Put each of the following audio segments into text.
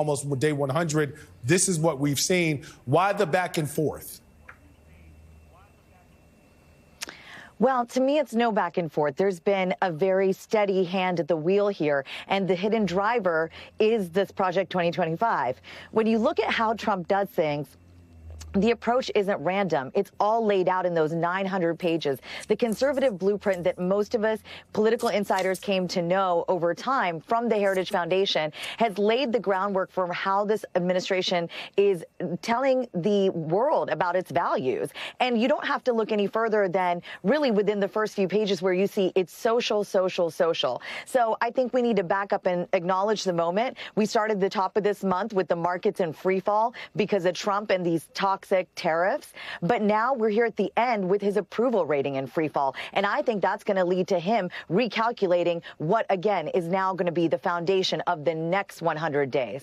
almost day 100. This is what we've seen. Why the back and forth? Well, to me, it's no back and forth. There's been a very steady hand at the wheel here, and the hidden driver is this Project 2025. When you look at how Trump does things, the approach isn't random. It's all laid out in those 900 pages. The conservative blueprint that most of us political insiders came to know over time from the Heritage Foundation has laid the groundwork for how this administration is telling the world about its values. And you don't have to look any further than really within the first few pages where you see it's social, social, social. So I think we need to back up and acknowledge the moment. We started the top of this month with the markets in free fall because of Trump and these toxic tariffs. But now we're here at the end with his approval rating in free fall. And I think that's going to lead to him recalculating what, again, is now going to be the foundation of the next 100 days.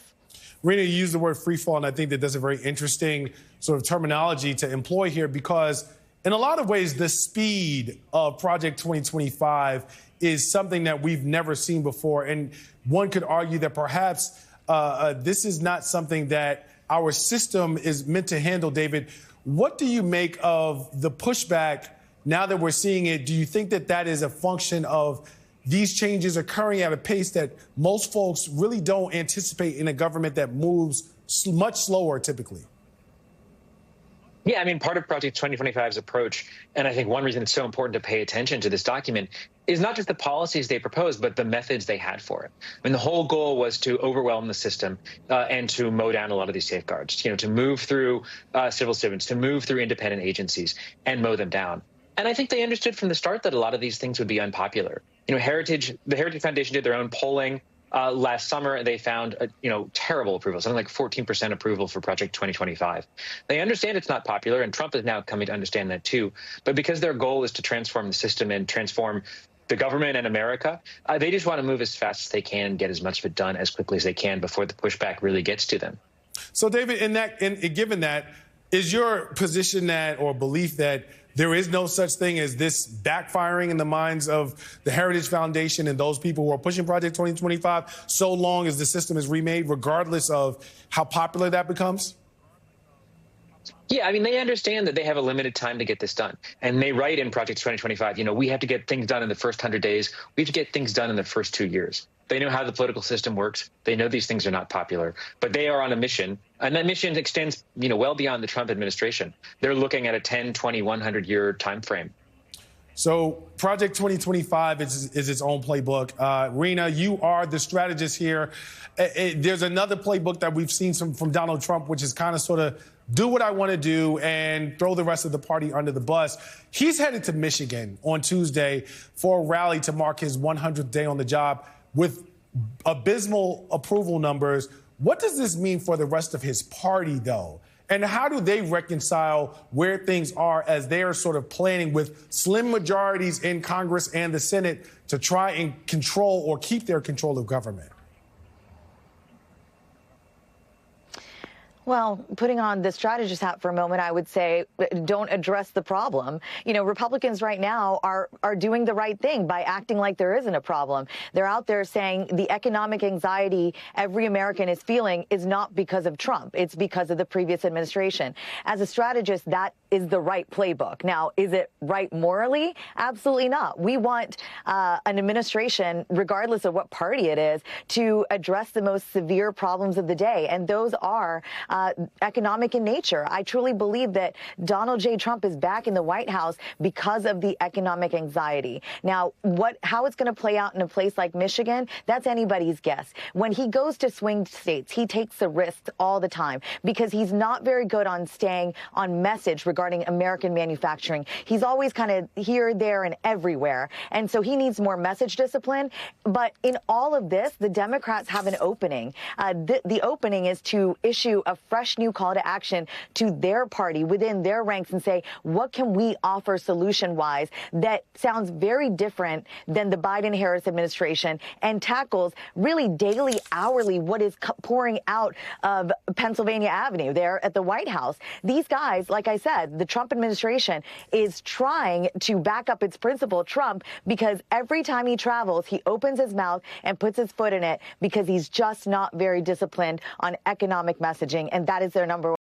Rina, you used the word free fall, and I think that that's a very interesting sort of terminology to employ here because in a lot of ways, the speed of Project 2025 is something that we've never seen before. And one could argue that perhaps this is not something that our system is meant to handle. David, what do you make of the pushback now that we're seeing it? Do you think that that is a function of these changes occurring at a pace that most folks really don't anticipate in a government that moves much slower typically? Yeah, I mean, part of Project 2025's approach, and I think one reason it's so important to pay attention to this document, is not just the policies they proposed, but the methods they had for it. I mean, the whole goal was to overwhelm the system and to mow down a lot of these safeguards, to move through civil servants, to move through independent agencies and mow them down. And I think they understood from the start that a lot of these things would be unpopular. The Heritage Foundation did their own polling last summer, and they found terrible approval, something like 14% approval for Project 2025. They understand it's not popular, and Trump is now coming to understand that too. But because their goal is to transform the system and transform the government and America, they just want to move as fast as they can, get as much of it done as quickly as they can before the pushback really gets to them. So, David, given that, is your position that or belief that there is no such thing as this backfiring in the minds of the Heritage Foundation and those people who are pushing Project 2025 so long as the system is remade, regardless of how popular that becomes? Yeah, I mean, they understand that they have a limited time to get this done. And they write in Project 2025, we have to get things done in the first 100 days. We have to get things done in the first 2 years. They know how the political system works. They know these things are not popular, but they are on a mission. And that mission extends, well beyond the Trump administration. They're looking at a 10, 20, 100-year time frame. So Project 2025 is its own playbook. Rina, you are the strategist here. There's another playbook that we've seen from Donald Trump, which is kind of sort of do what I want to do and throw the rest of the party under the bus. He's headed to Michigan on Tuesday for a rally to mark his 100th day on the job with abysmal approval numbers. What does this mean for the rest of his party, though? And how do they reconcile where things are as they are sort of planning with slim majorities in Congress and the Senate to try and control or keep their control of government? Well, putting on the strategist hat for a moment, I would say don't address the problem. Republicans right now are doing the right thing by acting like there isn't a problem. They're out there saying the economic anxiety every American is feeling is not because of Trump. It's because of the previous administration. As a strategist, that is the right playbook. Now, is it right morally? Absolutely not. We want an administration, regardless of what party it is, to address the most severe problems of the day. And those are economic in nature. I truly believe that Donald J. Trump is back in the White House because of the economic anxiety. Now, how it's going to play out in a place like Michigan, that's anybody's guess. When he goes to swing states, he takes the risks all the time because he's not very good on staying on message regarding American manufacturing. He's always kind of here, there, and everywhere. And so he needs more message discipline. But in all of this, the Democrats have an opening. The opening is to issue a fresh new call to action to their party within their ranks and say, what can we offer solution-wise that sounds very different than the Biden-Harris administration and tackles really daily, hourly what is pouring out of Pennsylvania Avenue there at the White House. These guys, like I said, said, the Trump administration is trying to back up its principal, Trump, because every time he travels, he opens his mouth and puts his foot in it because he's just not very disciplined on economic messaging. And that is their number one.